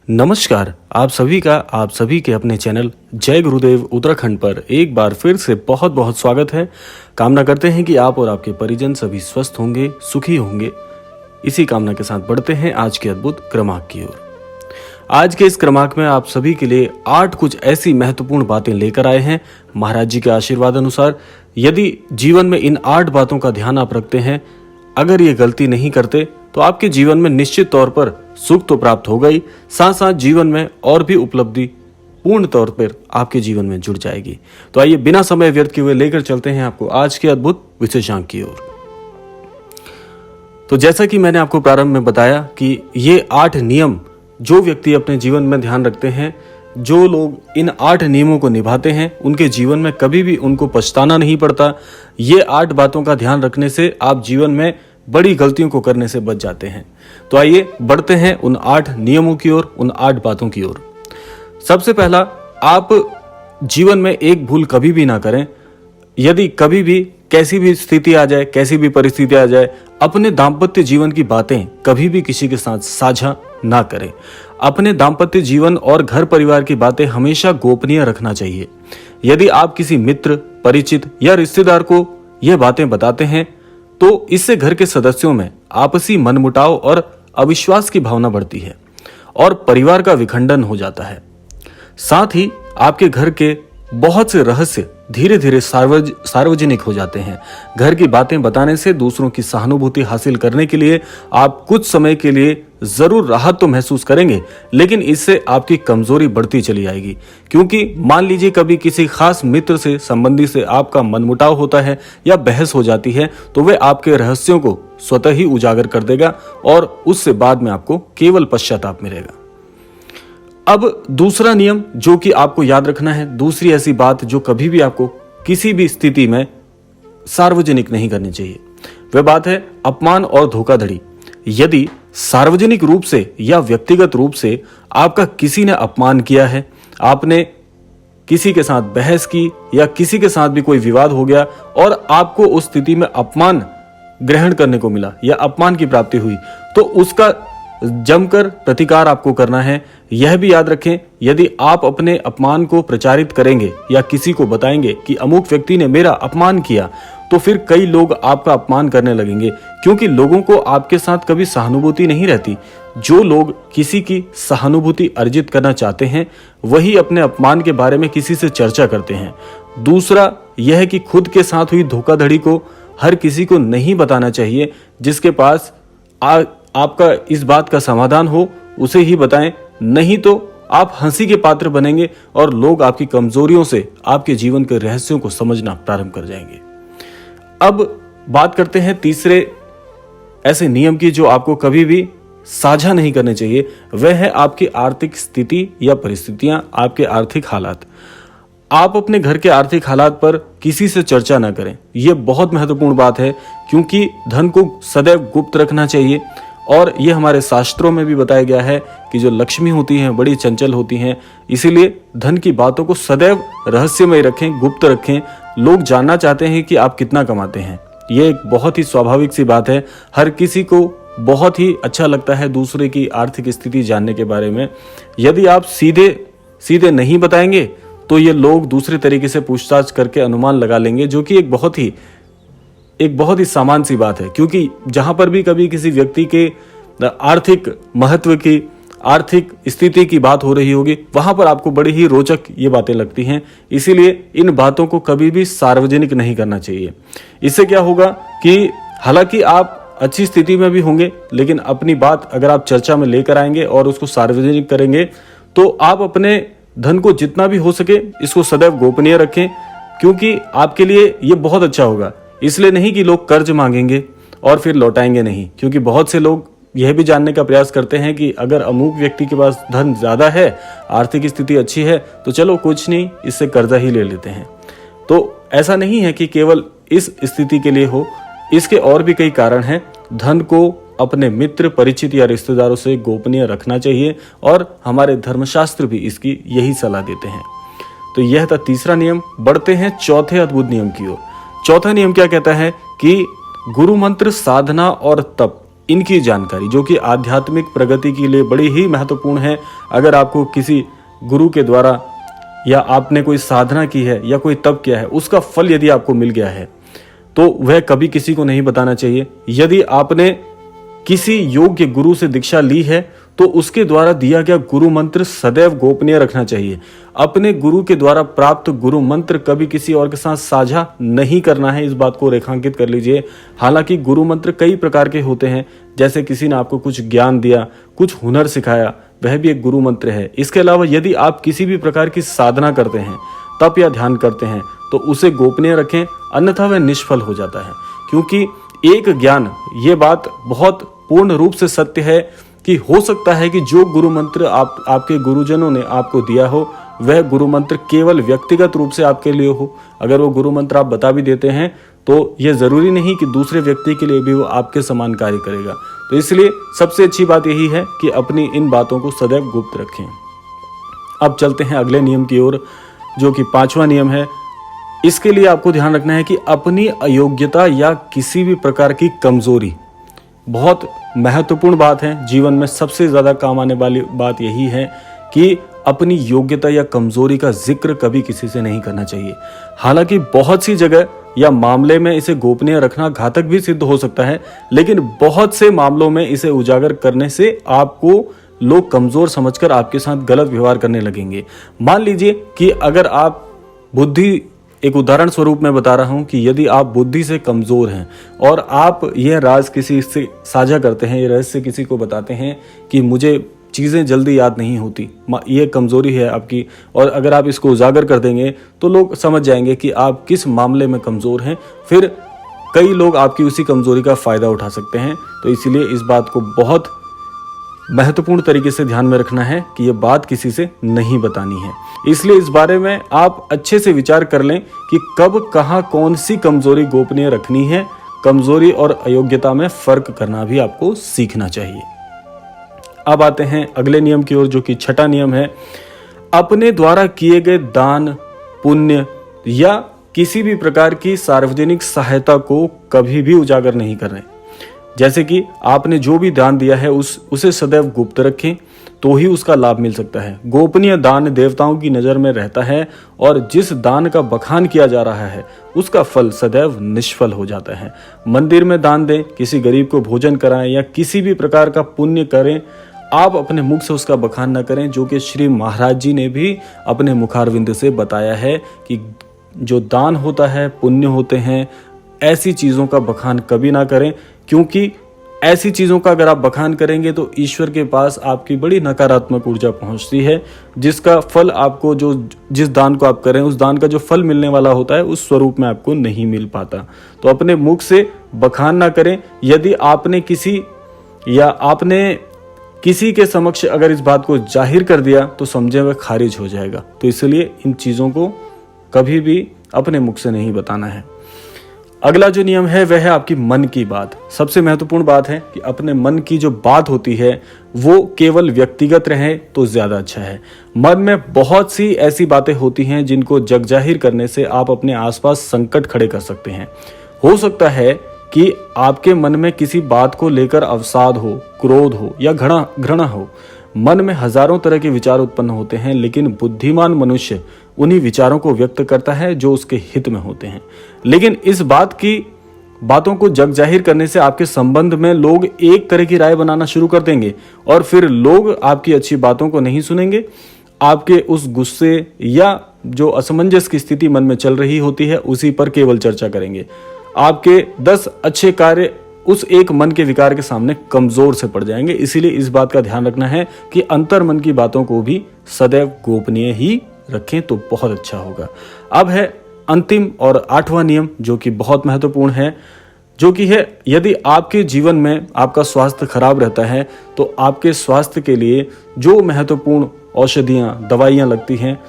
नमस्कार, आप सभी के अपने चैनल जय गुरुदेव उत्तराखंड पर एक बार फिर से बहुत बहुत स्वागत है। कामना करते हैं कि आप और आपके परिजन सभी स्वस्थ होंगे, सुखी होंगे। इसी कामना के साथ बढ़ते हैं आज के अद्भुत क्रमांक की ओर। आज के इस क्रमांक में आप सभी के लिए 8 कुछ ऐसी महत्वपूर्ण बातें लेकर आए हैं महाराज जी के आशीर्वाद अनुसार। यदि जीवन में इन 8 बातों का ध्यान आप रखते हैं, अगर ये गलती नहीं करते तो आपके जीवन में निश्चित तौर पर सुख तो प्राप्त होगा ही, साथ साथ जीवन में और भी उपलब्धि पूर्ण तौर पर आपके जीवन में जुड़ जाएगी। तो आइए बिना समय व्यर्थ किए हुए लेकर चलते हैं आपको आज के अद्भुत विशेषांक की ओर। तो जैसा कि मैंने आपको प्रारंभ में बताया कि ये 8 नियम जो व्यक्ति अपने जीवन में ध्यान रखते हैं, जो लोग इन 8 नियमों को निभाते हैं, उनके जीवन में कभी भी उनको पछताना नहीं पड़ता। ये 8 बातों का ध्यान रखने से आप जीवन में बड़ी गलतियों को करने से बच जाते हैं। तो आइए बढ़ते हैं उन 8 नियमों की ओर, उन 8 बातों की ओर। सबसे पहला, आप जीवन में एक भूल कभी भी ना करें। यदि कभी भी कैसी भी स्थिति आ जाए, कैसी भी परिस्थिति आ जाए, अपने दाम्पत्य जीवन की बातें कभी भी किसी के साथ साझा ना करें। अपने दाम्पत्य जीवन और घर परिवार की बातें हमेशा गोपनीय रखना चाहिए। यदि आप किसी मित्र, परिचित या रिश्तेदार को यह बातें बताते हैं तो इससे घर के सदस्यों में आपसी मनमुटाव और अविश्वास की भावना बढ़ती है और परिवार का विखंडन हो जाता है। साथ ही आपके घर के बहुत से रहस्य धीरे धीरे सार्वजनिक हो जाते हैं। घर की बातें बताने से दूसरों की सहानुभूति हासिल करने के लिए आप कुछ समय के लिए जरूर राहत तो महसूस करेंगे, लेकिन इससे आपकी कमजोरी बढ़ती चली जाएगी। क्योंकि मान लीजिए कभी किसी खास मित्र से, संबंधी से आपका मनमुटाव होता है या बहस हो जाती है, तो वह आपके रहस्यों को स्वतः ही उजागर कर देगा और उससे बाद में आपको केवल पश्चाताप मिलेगा। अब दूसरा नियम जो कि आपको याद रखना है, दूसरी ऐसी बात जो कभी भी आपको किसी भी स्थिति में सार्वजनिक नहीं करनी चाहिए, वह बात है अपमान और धोखाधड़ी। यदि सार्वजनिक रूप से या व्यक्तिगत रूप से आपका किसी ने अपमान किया है, आपने किसी के साथ बहस की या किसी के साथ भी कोई विवाद हो गया और आपको उस स्थिति में अपमान ग्रहण करने को मिला या अपमान की प्राप्ति हुई, तो उसका जमकर प्रतिकार आपको करना है। यह भी याद रखें, यदि आप अपने अपमान को प्रचारित करेंगे या किसी को बताएंगे कि अमुक व्यक्ति ने मेरा अपमान किया, तो फिर कई लोग आपका अपमान करने लगेंगे, क्योंकि लोगों को आपके साथ कभी सहानुभूति नहीं रहती। जो लोग किसी की सहानुभूति अर्जित करना चाहते हैं, वही अपने अपमान के बारे में किसी से चर्चा करते हैं। दूसरा यह है कि खुद के साथ हुई धोखाधड़ी को हर किसी को नहीं बताना चाहिए। जिसके पास आपका इस बात का समाधान हो उसे ही बताएं, नहीं तो आप हंसी के पात्र बनेंगे और लोग आपकी कमजोरियों से आपके जीवन के रहस्यों को समझना प्रारंभ कर जाएंगे। अब बात करते हैं तीसरे ऐसे नियम की जो आपको कभी भी साझा नहीं करने चाहिए। वह है आपकी आर्थिक स्थिति या परिस्थितियां, आपके आर्थिक हालात। आप अपने घर के आर्थिक हालात पर किसी से चर्चा ना करें। यह बहुत महत्वपूर्ण बात है, क्योंकि धन को सदैव गुप्त रखना चाहिए। और ये हमारे शास्त्रों में भी बताया गया है कि जो लक्ष्मी होती हैं बड़ी चंचल होती हैं, इसीलिए धन की बातों को सदैव रहस्यमय रखें, गुप्त रखें। लोग जानना चाहते हैं कि आप कितना कमाते हैं। ये एक बहुत ही स्वाभाविक सी बात है। हर किसी को बहुत ही अच्छा लगता है दूसरे की आर्थिक स्थिति जानने के बारे में। यदि आप सीधे नहीं बताएंगे तो ये लोग दूसरे तरीके से पूछताछ करके अनुमान लगा लेंगे, जो कि एक बहुत ही सामान्य सी बात है। क्योंकि जहां पर भी कभी किसी व्यक्ति के आर्थिक महत्व की, आर्थिक स्थिति की बात हो रही होगी, वहां पर आपको बड़ी ही रोचक ये बातें लगती हैं। इसीलिए इन बातों को कभी भी सार्वजनिक नहीं करना चाहिए। इससे क्या होगा कि हालांकि आप अच्छी स्थिति में भी होंगे, लेकिन अपनी बात अगर आप चर्चा में लेकर आएंगे और उसको सार्वजनिक करेंगे, तो आप अपने धन को जितना भी हो सके इसको सदैव गोपनीय रखें, क्योंकि आपके लिए ये बहुत अच्छा होगा। इसलिए नहीं कि लोग कर्ज मांगेंगे और फिर लौटाएंगे नहीं, क्योंकि बहुत से लोग यह भी जानने का प्रयास करते हैं कि अगर अमुक व्यक्ति के पास धन ज्यादा है, आर्थिक स्थिति अच्छी है, तो चलो कुछ नहीं, इससे कर्जा ही ले लेते हैं। तो ऐसा नहीं है कि केवल इस स्थिति के लिए हो, इसके और भी कई कारण हैं। धन को अपने मित्र, परिचित या रिश्तेदारों से गोपनीय रखना चाहिए और हमारे धर्मशास्त्र भी इसकी यही सलाह देते हैं। तो यह था तीसरा नियम। बढ़ते हैं चौथे अद्भुत नियम की ओर। चौथा नियम क्या कहता है कि गुरु मंत्र, साधना और तप इनकी जानकारी, जो कि आध्यात्मिक प्रगति के लिए बड़ी ही महत्वपूर्ण है। अगर आपको किसी गुरु के द्वारा या आपने कोई साधना की है या कोई तप किया है, उसका फल यदि आपको मिल गया है तो वह कभी किसी को नहीं बताना चाहिए। यदि आपने किसी योग्य गुरु से दीक्षा ली है तो उसके द्वारा दिया गया गुरु मंत्र सदैव गोपनीय रखना चाहिए। अपने गुरु के द्वारा प्राप्त गुरु मंत्र कभी किसी और के साथ साझा नहीं करना है, इस बात को रेखांकित कर लीजिए। हालांकि गुरु मंत्र कई प्रकार के होते हैं, जैसे किसी ने आपको कुछ ज्ञान दिया, कुछ हुनर सिखाया, वह भी एक गुरु मंत्र है। इसके अलावा यदि आप किसी भी प्रकार की साधना करते हैं, तप या ध्यान करते हैं, तो उसे गोपनीय रखें, अन्यथा वह निष्फल हो जाता है। क्योंकि एक ज्ञान, ये बात बहुत पूर्ण रूप से सत्य है कि हो सकता है कि जो गुरु मंत्र आपके गुरुजनों ने आपको दिया हो, वह गुरु मंत्र केवल व्यक्तिगत रूप से आपके लिए हो। अगर वो गुरु मंत्र आप बता भी देते हैं तो यह जरूरी नहीं कि दूसरे व्यक्ति के लिए भी वो आपके समान कार्य करेगा। तो इसलिए सबसे अच्छी बात यही है कि अपनी इन बातों को सदैव गुप्त रखें। अब चलते हैं अगले नियम की ओर, जो कि 5वां नियम है। इसके लिए आपको ध्यान रखना है कि अपनी अयोग्यता या किसी भी प्रकार की कमजोरी, बहुत महत्वपूर्ण बात है। जीवन में सबसे ज्यादा काम आने वाली बात यही है कि अपनी योग्यता या कमजोरी का जिक्र कभी किसी से नहीं करना चाहिए। हालांकि बहुत सी जगह या मामले में इसे गोपनीय रखना घातक भी सिद्ध हो सकता है, लेकिन बहुत से मामलों में इसे उजागर करने से आपको लोग कमजोर समझकर आपके साथ गलत व्यवहार करने लगेंगे। मान लीजिए कि अगर आप बुद्धि, एक उदाहरण स्वरूप मैं बता रहा हूं कि यदि आप बुद्धि से कमजोर हैं और आप यह राज किसी से साझा करते हैं, ये रहस्य किसी को बताते हैं कि मुझे चीज़ें जल्दी याद नहीं होती, ये कमजोरी है आपकी, और अगर आप इसको उजागर कर देंगे तो लोग समझ जाएंगे कि आप किस मामले में कमजोर हैं। फिर कई लोग आपकी उसी कमजोरी का फायदा उठा सकते हैं। तो इसीलिए इस बात को बहुत महत्वपूर्ण तरीके से ध्यान में रखना है कि यह बात किसी से नहीं बतानी है। इसलिए इस बारे में आप अच्छे से विचार कर लें कि कब, कहां, कौन सी कमजोरी गोपनीय रखनी है। कमजोरी और अयोग्यता में फर्क करना भी आपको सीखना चाहिए। अब आते हैं अगले नियम की ओर, जो कि 6वां नियम है। अपने द्वारा किए गए दान, पुण्य या किसी भी प्रकार की सार्वजनिक सहायता को कभी भी उजागर नहीं करें। जैसे कि आपने जो भी दान दिया है उसे सदैव गुप्त रखें, तो ही उसका लाभ मिल सकता है। गोपनीय दान देवताओं की नजर में रहता है और जिस दान का बखान किया जा रहा है उसका फल सदैव निष्फल हो जाता है। मंदिर में दान दें, किसी गरीब को भोजन कराएं या किसी भी प्रकार का पुण्य करें, आप अपने मुख से उसका बखान न करें, जो कि श्री महाराज जी ने भी अपने मुखारविंद से बताया है कि जो दान होता है, पुण्य होते हैं, ऐसी चीज़ों का बखान कभी ना करें। क्योंकि ऐसी चीज़ों का अगर आप बखान करेंगे तो ईश्वर के पास आपकी बड़ी नकारात्मक ऊर्जा पहुंचती है, जिसका फल आपको, जिस दान को आप करें उस दान का जो फल मिलने वाला होता है उस स्वरूप में आपको नहीं मिल पाता। तो अपने मुख से बखान ना करें। यदि आपने किसी के समक्ष अगर इस बात को जाहिर कर दिया तो समझे वह खारिज हो जाएगा। तो इसलिए इन चीज़ों को कभी भी अपने मुख से नहीं बताना है। अगला जो नियम है वह है आपकी मन की बात। सबसे महत्वपूर्ण बात है कि अपने मन की जो बात होती है वो केवल व्यक्तिगत रहे तो ज्यादा अच्छा है। मन में बहुत सी ऐसी बातें होती हैं जिनको जग जाहिर करने से आप अपने आसपास संकट खड़े कर सकते हैं। हो सकता है कि आपके मन में किसी बात को लेकर अवसाद हो, क्रोध हो या घृणा हो। मन में हजारों तरह के विचार उत्पन्न होते हैं, लेकिन बुद्धिमान मनुष्य उन्हीं विचारों को व्यक्त करता है जो उसके हित में होते हैं। लेकिन इस बातों को जग जाहिर करने से आपके संबंध में लोग एक तरह की राय बनाना शुरू कर देंगे और फिर लोग आपकी अच्छी बातों को नहीं सुनेंगे। आपके उस गुस्से या जो असमंजस की स्थिति मन में चल रही होती है उसी पर केवल चर्चा करेंगे। आपके 10 अच्छे कार्य उस एक मन के विकार के सामने कमजोर से पड़ जाएंगे। इसीलिए इस बात का ध्यान रखना है कि अंतर मन की बातों को भी सदैव गोपनीय ही रखें तो बहुत अच्छा होगा। अब है अंतिम और 8वां नियम, जो कि बहुत महत्वपूर्ण है, जो कि है यदि आपके जीवन में आपका स्वास्थ्य खराब रहता है तो आपके स्वास्थ्य के लिए जो महत्वपूर्ण औषधियां, दवाइयां लगती हैं,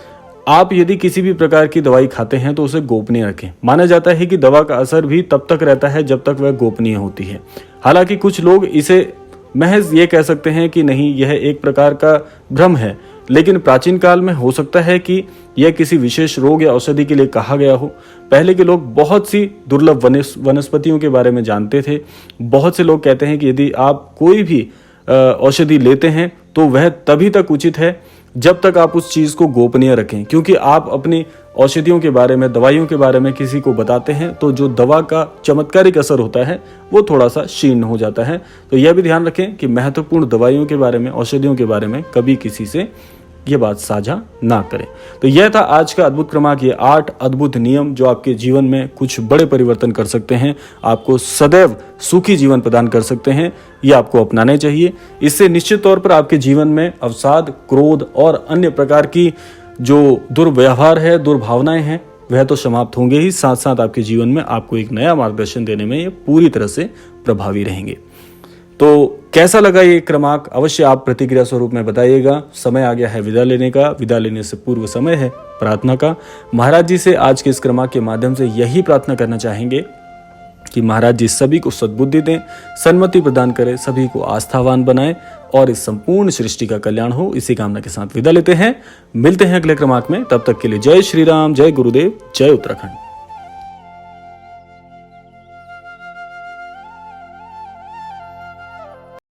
आप यदि किसी भी प्रकार की दवाई खाते हैं तो उसे गोपनीय रखें। माना जाता है कि दवा का असर भी तब तक रहता है जब तक वह गोपनीय होती है। हालांकि कुछ लोग इसे महज ये कह सकते हैं कि नहीं, यह एक प्रकार का भ्रम है, लेकिन प्राचीन काल में हो सकता है कि यह किसी विशेष रोग या औषधि के लिए कहा गया हो। पहले के लोग बहुत सी दुर्लभ वनस्पतियों के बारे में जानते थे। बहुत से लोग कहते हैं कि यदि आप कोई भी औषधि लेते हैं तो वह तभी तक उचित है जब तक आप उस चीज को गोपनीय रखें, क्योंकि आप अपनी औषधियों के बारे में, दवाइयों के बारे में किसी को बताते हैं तो जो दवा का चमत्कारिक असर होता है वो थोड़ा सा क्षीण हो जाता है। तो यह भी ध्यान रखें कि महत्वपूर्ण दवाइयों के बारे में, औषधियों के बारे में कभी किसी से ये बात साझा ना करें। तो यह था आज का अद्भुत क्रमांक, ये 8 अद्भुत नियम जो आपके जीवन में कुछ बड़े परिवर्तन कर सकते हैं, आपको सदैव सुखी जीवन प्रदान कर सकते हैं। ये आपको अपनाने चाहिए। इससे निश्चित तौर पर आपके जीवन में अवसाद, क्रोध और अन्य प्रकार की जो दुर्व्यवहार है, दुर्भावनाएं हैं, वह तो समाप्त होंगे ही, साथ साथ आपके जीवन में आपको एक नया मार्गदर्शन देने में ये पूरी तरह से प्रभावी रहेंगे। तो कैसा लगा ये क्रमांक, अवश्य आप प्रतिक्रिया स्वरूप में बताइएगा। समय आ गया है विदा लेने का। विदा लेने से पूर्व समय है प्रार्थना का। महाराज जी से आज के इस क्रमांक के माध्यम से यही प्रार्थना करना चाहेंगे कि महाराज जी सभी को सद्बुद्धि दें, सन्मति प्रदान करें, सभी को आस्थावान बनाएं और इस संपूर्ण सृष्टि का कल्याण हो। इसी कामना के साथ विदा लेते हैं। मिलते हैं अगले क्रमांक में। तब तक के लिए जय श्री राम, जय गुरुदेव, जय उत्तराखंड।